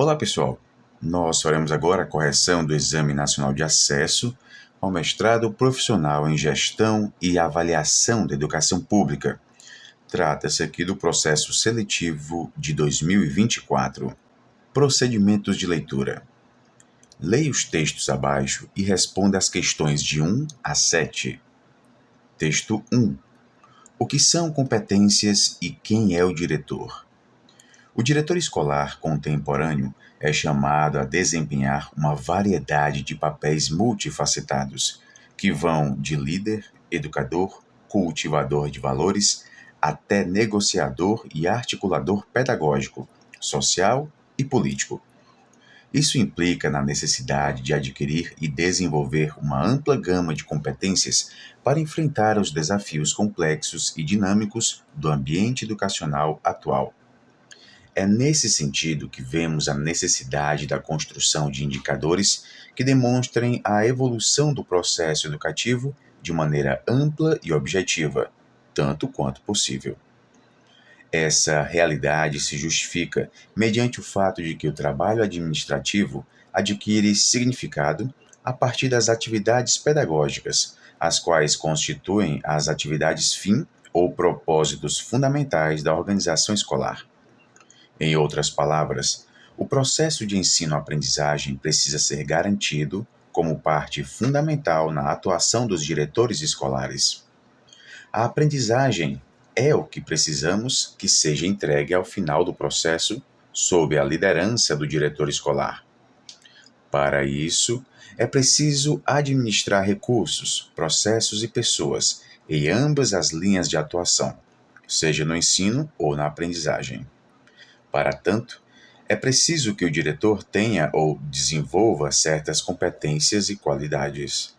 Olá, pessoal! Nós faremos agora a correção do Exame Nacional de Acesso ao Mestrado Profissional em Gestão e Avaliação da Educação Pública. Trata-se aqui do processo seletivo de 2024. Procedimentos de leitura. Leia os textos abaixo e responda às questões de 1 a 7. Texto 1. O que são competências e quem é o diretor? O diretor escolar contemporâneo é chamado a desempenhar uma variedade de papéis multifacetados, que vão de líder, educador, cultivador de valores, até negociador e articulador pedagógico, social e político. Isso implica na necessidade de adquirir e desenvolver uma ampla gama de competências para enfrentar os desafios complexos e dinâmicos do ambiente educacional atual. É nesse sentido que vemos a necessidade da construção de indicadores que demonstrem a evolução do processo educativo de maneira ampla e objetiva, tanto quanto possível. Essa realidade se justifica mediante o fato de que o trabalho administrativo adquire significado a partir das atividades pedagógicas, as quais constituem as atividades fim ou propósitos fundamentais da organização escolar. Em outras palavras, o processo de ensino-aprendizagem precisa ser garantido como parte fundamental na atuação dos diretores escolares. A aprendizagem é o que precisamos que seja entregue ao final do processo sob a liderança do diretor escolar. Para isso, é preciso administrar recursos, processos e pessoas em ambas as linhas de atuação, seja no ensino ou na aprendizagem. Para tanto, é preciso que o diretor tenha ou desenvolva certas competências e qualidades.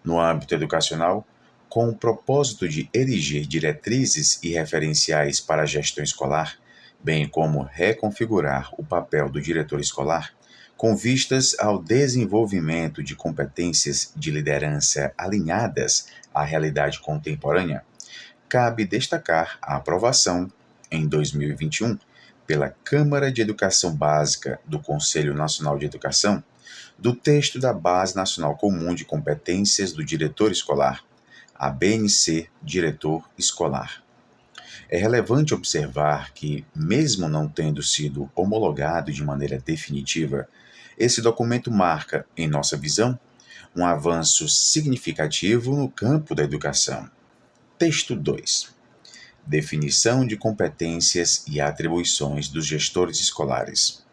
No âmbito educacional, com o propósito de erigir diretrizes e referenciais para a gestão escolar, bem como reconfigurar o papel do diretor escolar, com vistas ao desenvolvimento de competências de liderança alinhadas à realidade contemporânea, cabe destacar a aprovação, em 2021, pela Câmara de Educação Básica do Conselho Nacional de Educação, do texto da Base Nacional Comum de Competências do Diretor Escolar, a BNC Diretor Escolar. É relevante observar que, mesmo não tendo sido homologado de maneira definitiva, esse documento marca, em nossa visão, um avanço significativo no campo da educação. Texto 2. Definição de competências e atribuições dos gestores escolares.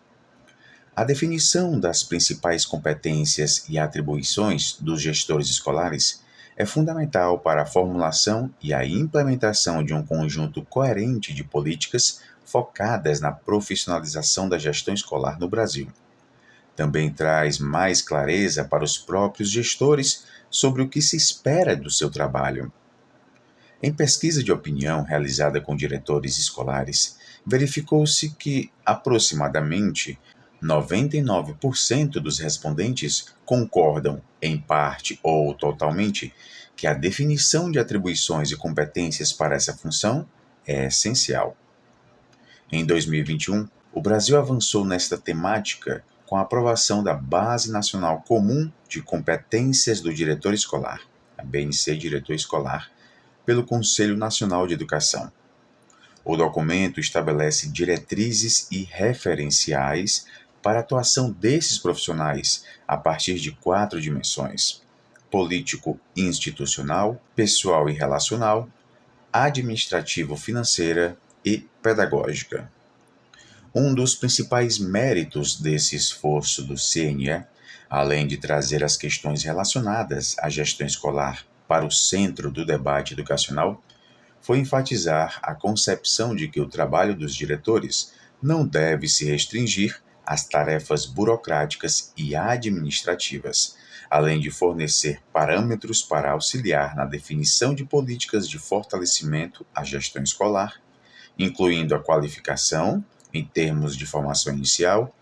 A definição das principais competências e atribuições dos gestores escolares é fundamental para a formulação e a implementação de um conjunto coerente de políticas focadas na profissionalização da gestão escolar no Brasil. Também traz mais clareza para os próprios gestores sobre o que se espera do seu trabalho. Em pesquisa de opinião realizada com diretores escolares, verificou-se que aproximadamente 99% dos respondentes concordam, em parte ou totalmente, que a definição de atribuições e competências para essa função é essencial. Em 2021, o Brasil avançou nesta temática com a aprovação da Base Nacional Comum de Competências do Diretor Escolar, a BNC Diretor Escolar, pelo Conselho Nacional de Educação. O documento estabelece diretrizes e referenciais para a atuação desses profissionais a partir de 4 dimensões: político-institucional, pessoal e relacional, administrativo-financeira e pedagógica. Um dos principais méritos desse esforço do CNE, além de trazer as questões relacionadas à gestão escolar para o centro do debate educacional, foi enfatizar a concepção de que o trabalho dos diretores não deve se restringir às tarefas burocráticas e administrativas, além de fornecer parâmetros para auxiliar na definição de políticas de fortalecimento à gestão escolar, incluindo a qualificação, em termos de formação inicial,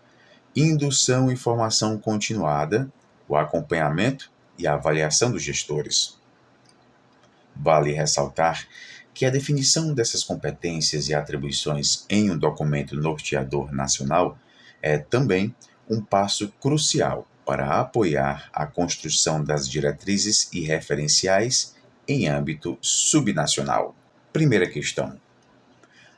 indução e formação continuada, o acompanhamento e a avaliação dos gestores. Vale ressaltar que a definição dessas competências e atribuições em um documento norteador nacional é também um passo crucial para apoiar a construção das diretrizes e referenciais em âmbito subnacional. Primeira questão.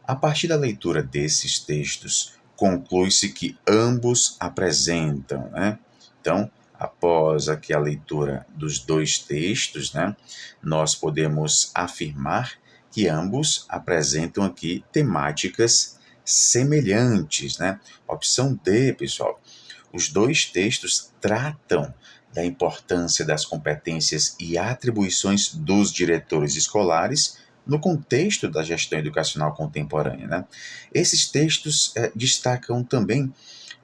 A partir da leitura desses textos, conclui-se que ambos apresentam, né? Então, após aqui a leitura dos dois textos, né, nós podemos afirmar que ambos apresentam aqui temáticas semelhantes, né? Opção D, pessoal. Os dois textos tratam da importância das competências e atribuições dos diretores escolares no contexto da gestão educacional contemporânea, né? Esses textos destacam também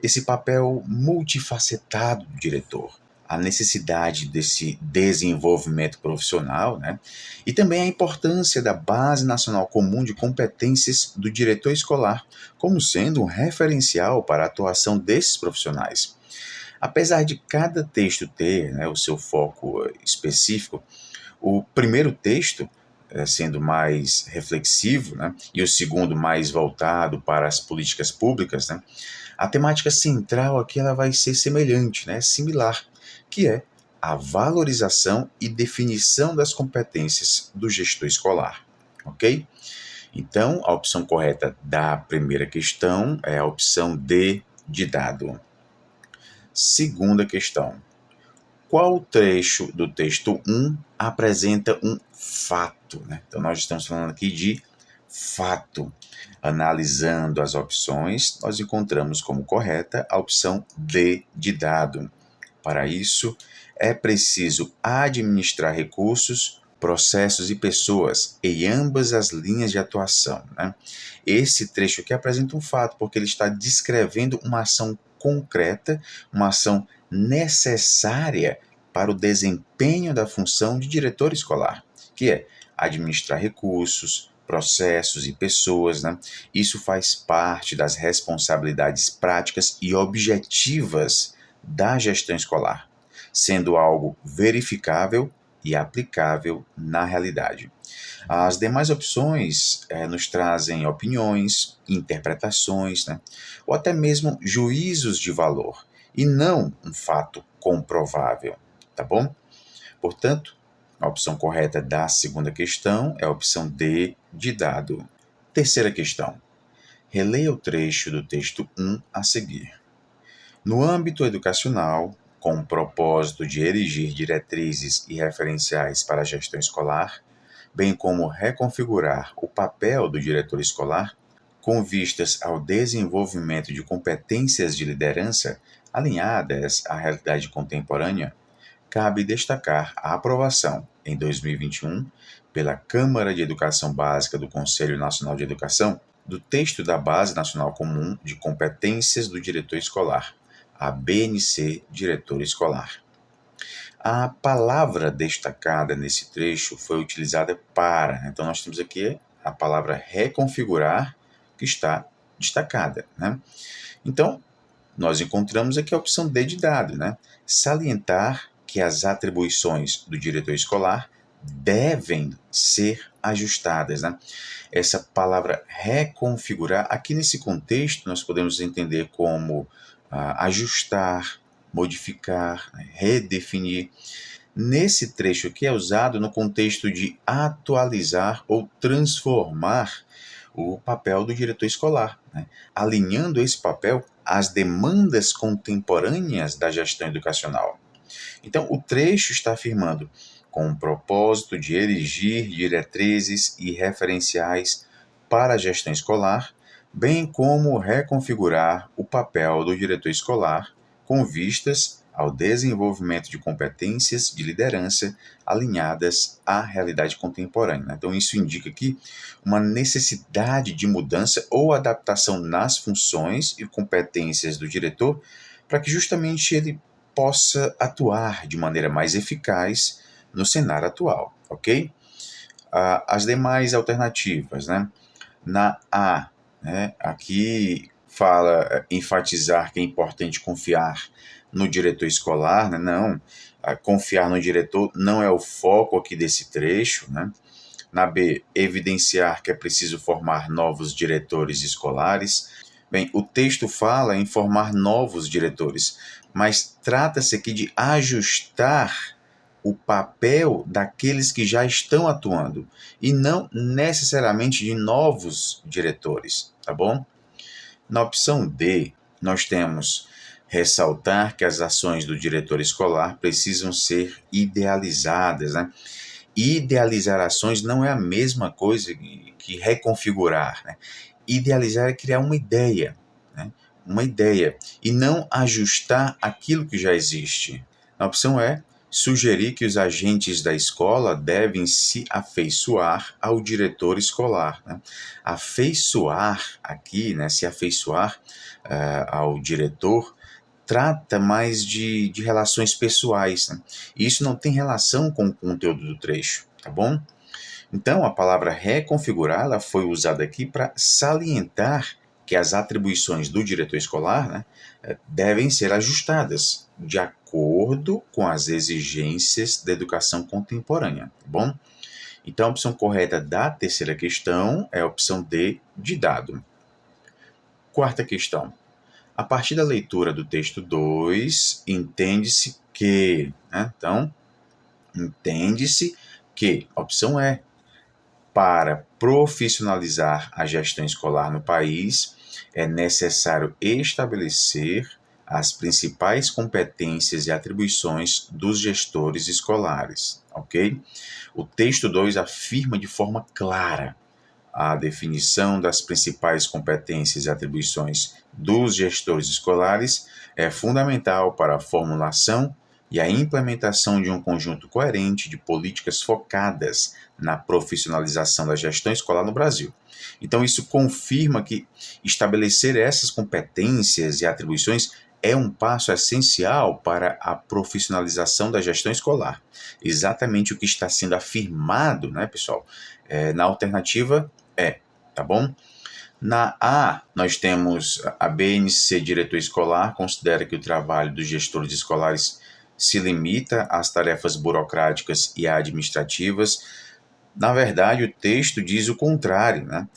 esse papel multifacetado do diretor, a necessidade desse desenvolvimento profissional, né? E também a importância da Base Nacional Comum de Competências do diretor escolar, como sendo um referencial para a atuação desses profissionais. Apesar de cada texto ter, né, o seu foco específico, o primeiro texto, sendo mais reflexivo, né, e o segundo mais voltado para as políticas públicas, né, a temática central aqui ela vai ser semelhante, né, similar, que é a valorização e definição das competências do gestor escolar, ok? Então, a opção correta da primeira questão é a opção D de dado. Segunda questão. Qual trecho do texto 1 apresenta um fato, né? Então, nós estamos falando aqui de fato. Analisando as opções, nós encontramos como correta a opção D de dado. Para isso, é preciso administrar recursos, processos e pessoas em ambas as linhas de atuação, né? Esse trecho aqui apresenta um fato, porque ele está descrevendo uma ação concreta, uma ação necessária para o desempenho da função de diretor escolar, que é administrar recursos, processos e pessoas, né? Isso faz parte das responsabilidades práticas e objetivas da gestão escolar, sendo algo verificável e aplicável na realidade. As demais opções nos trazem opiniões, interpretações, né? Ou até mesmo juízos de valor, e não um fato comprovável, tá bom? Portanto, a opção correta da segunda questão é a opção D de dado. Terceira questão. Releia o trecho do texto 1 a seguir. No âmbito educacional, com o propósito de erigir diretrizes e referenciais para a gestão escolar, bem como reconfigurar o papel do diretor escolar, com vistas ao desenvolvimento de competências de liderança alinhadas à realidade contemporânea, cabe destacar a aprovação, em 2021, pela Câmara de Educação Básica do Conselho Nacional de Educação, do texto da Base Nacional Comum de Competências do Diretor Escolar, a BNC Diretor Escolar. A palavra destacada nesse trecho foi utilizada para, então nós temos aqui a palavra reconfigurar, que está destacada, né? Então, nós encontramos aqui a opção D de dado, né? Salientar que as atribuições do diretor escolar devem ser ajustadas, né? Essa palavra reconfigurar, aqui nesse contexto, nós podemos entender como ajustar, modificar, redefinir. Nesse trecho aqui é usado no contexto de atualizar ou transformar o papel do diretor escolar, né? Alinhando esse papel às demandas contemporâneas da gestão educacional. Então, o trecho está afirmando com o propósito de erigir diretrizes e referenciais para a gestão escolar, bem como reconfigurar o papel do diretor escolar com vistas ao desenvolvimento de competências de liderança alinhadas à realidade contemporânea. Então, isso indica aqui uma necessidade de mudança ou adaptação nas funções e competências do diretor para que justamente ele possa atuar de maneira mais eficaz no cenário atual, ok? As demais alternativas, né? Na A, né, aqui fala enfatizar que é importante confiar no diretor escolar, né? Não, confiar no diretor não é o foco aqui desse trecho, né? Na B, evidenciar que é preciso formar novos diretores escolares. Bem, o texto fala em formar novos diretores, mas trata-se aqui de ajustar o papel daqueles que já estão atuando e não necessariamente de novos diretores, tá bom? Na opção D, nós temos ressaltar que as ações do diretor escolar precisam ser idealizadas, né? Idealizar ações não é a mesma coisa que reconfigurar, né? Idealizar é criar uma ideia, né? Uma ideia, e não ajustar aquilo que já existe. A opção é sugerir que os agentes da escola devem se afeiçoar ao diretor escolar, né? Afeiçoar aqui, né, se afeiçoar ao diretor, trata mais de relações pessoais, né? E isso não tem relação com o conteúdo do trecho, tá bom? Então, a palavra reconfigurar ela foi usada aqui para salientar que as atribuições do diretor escolar, né, devem ser ajustadas de acordo com as exigências da educação contemporânea, tá bom? Então, a opção correta da terceira questão é a opção D, de dado. Quarta questão. A partir da leitura do texto 2, entende-se que, né? Então, entende-se que, opção E, para profissionalizar a gestão escolar no país, é necessário estabelecer as principais competências e atribuições dos gestores escolares, ok? O texto 2 afirma de forma clara a definição das principais competências e atribuições dos gestores escolares é fundamental para a formulação e a implementação de um conjunto coerente de políticas focadas na profissionalização da gestão escolar no Brasil. Então, isso confirma que estabelecer essas competências e atribuições é um passo essencial para a profissionalização da gestão escolar. Exatamente o que está sendo afirmado, né, pessoal? Na alternativa tá bom? Na A, nós temos a BNCC, diretor escolar, considera que o trabalho dos gestores escolares se limita às tarefas burocráticas e administrativas. Na verdade, o texto diz o contrário, né?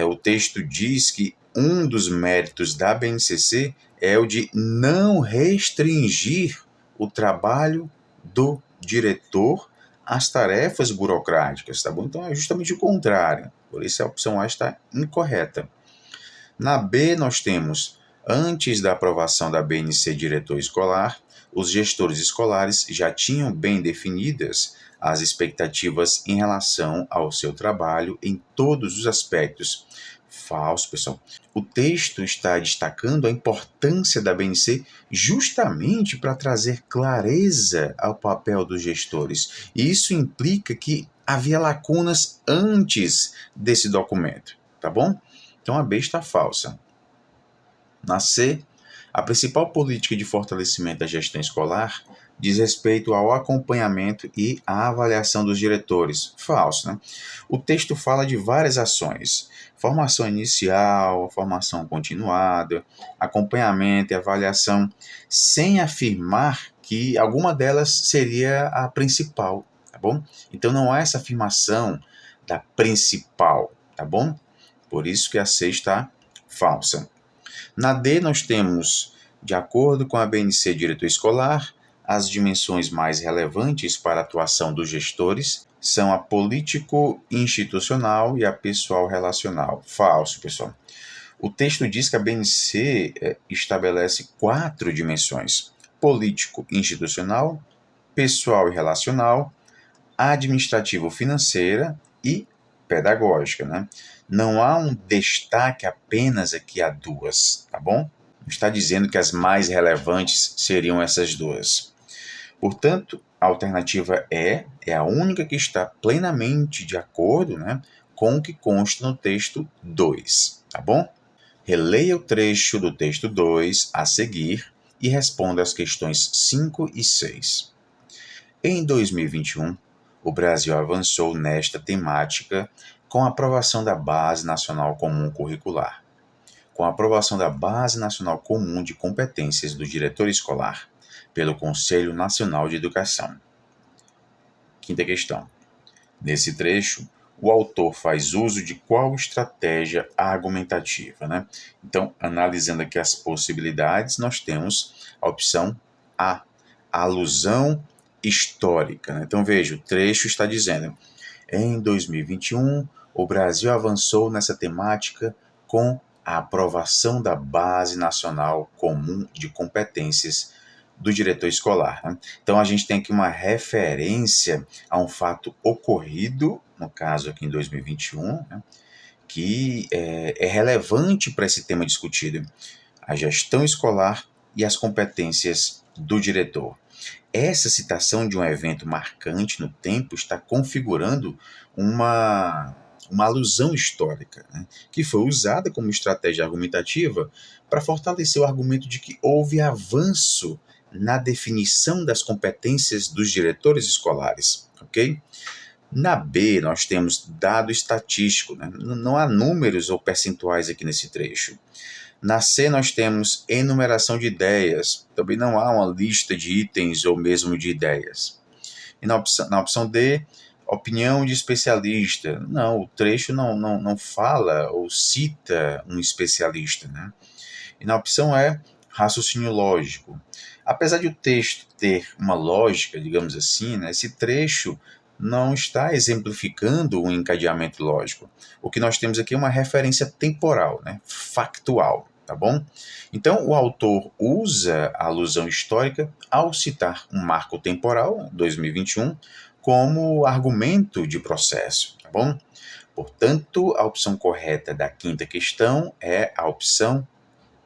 O texto diz que um dos méritos da BNCC é o de não restringir o trabalho do diretor às tarefas burocráticas, tá bom? Então é justamente o contrário. Por isso a opção A está incorreta. Na B, nós temos, antes da aprovação da BNC diretor escolar, os gestores escolares já tinham bem definidas as expectativas em relação ao seu trabalho em todos os aspectos. Falso, pessoal. O texto está destacando a importância da BNC justamente para trazer clareza ao papel dos gestores. E isso implica que havia lacunas antes desse documento, tá bom? Então a B está falsa. Na C, a principal política de fortalecimento da gestão escolar diz respeito ao acompanhamento e à avaliação dos diretores. Falso, né? O texto fala de várias ações: formação inicial, formação continuada, acompanhamento e avaliação, sem afirmar que alguma delas seria a principal, tá bom? Então não há essa afirmação da principal, tá bom? Por isso que a C está falsa. Na D, nós temos, de acordo com a BNC diretor escolar, as dimensões mais relevantes para a atuação dos gestores são a político-institucional e a pessoal-relacional. Falso, pessoal. O texto diz que a BNC estabelece 4 dimensões: político-institucional, pessoal e relacional, administrativo-financeira e pedagógica, né? Não há um destaque apenas aqui a 2, tá bom? Não está dizendo que as mais relevantes seriam essas 2. Portanto, a alternativa é a única que está plenamente de acordo, né, com o que consta no texto 2, tá bom? Releia o trecho do texto 2 a seguir e responda às questões 5 e 6. Em 2021, o Brasil avançou nesta temática com a aprovação da Base Nacional Comum Curricular. Com a aprovação da Base Nacional Comum de Competências do Diretor Escolar pelo Conselho Nacional de Educação. Quinta questão. Nesse trecho, o autor faz uso de qual estratégia argumentativa, né? Então, analisando aqui as possibilidades, nós temos a opção A, alusão histórica, né? Então, veja, o trecho está dizendo: em 2021, o Brasil avançou nessa temática com a aprovação da Base Nacional Comum de Competências do diretor escolar, né? Então, a gente tem aqui uma referência a um fato ocorrido, no caso aqui em 2021, né, que é relevante para esse tema discutido: a gestão escolar e as competências do diretor. Essa citação de um evento marcante no tempo está configurando uma alusão histórica, né, que foi usada como estratégia argumentativa para fortalecer o argumento de que houve avanço na definição das competências dos diretores escolares, ok? Na B, nós temos dado estatístico, né? Não há números ou percentuais aqui nesse trecho. Na C, nós temos enumeração de ideias, também não há uma lista de itens ou mesmo de ideias. E na opção D, opinião de especialista. Não, o trecho não fala ou cita um especialista, né? E na opção E, raciocínio lógico. Apesar de o texto ter uma lógica, digamos assim, né, esse trecho não está exemplificando um encadeamento lógico. O que nós temos aqui é uma referência temporal, né, factual, tá bom? Então, o autor usa a alusão histórica ao citar um marco temporal, 2021, como argumento de processo, tá bom? Portanto, a opção correta da quinta questão é a opção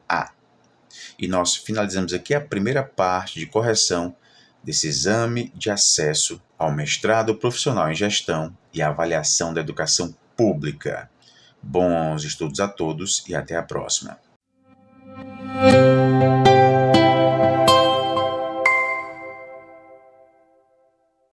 A. E nós finalizamos aqui a primeira parte de correção desse exame de acesso ao mestrado profissional em gestão e avaliação da educação pública. Bons estudos a todos e até a próxima.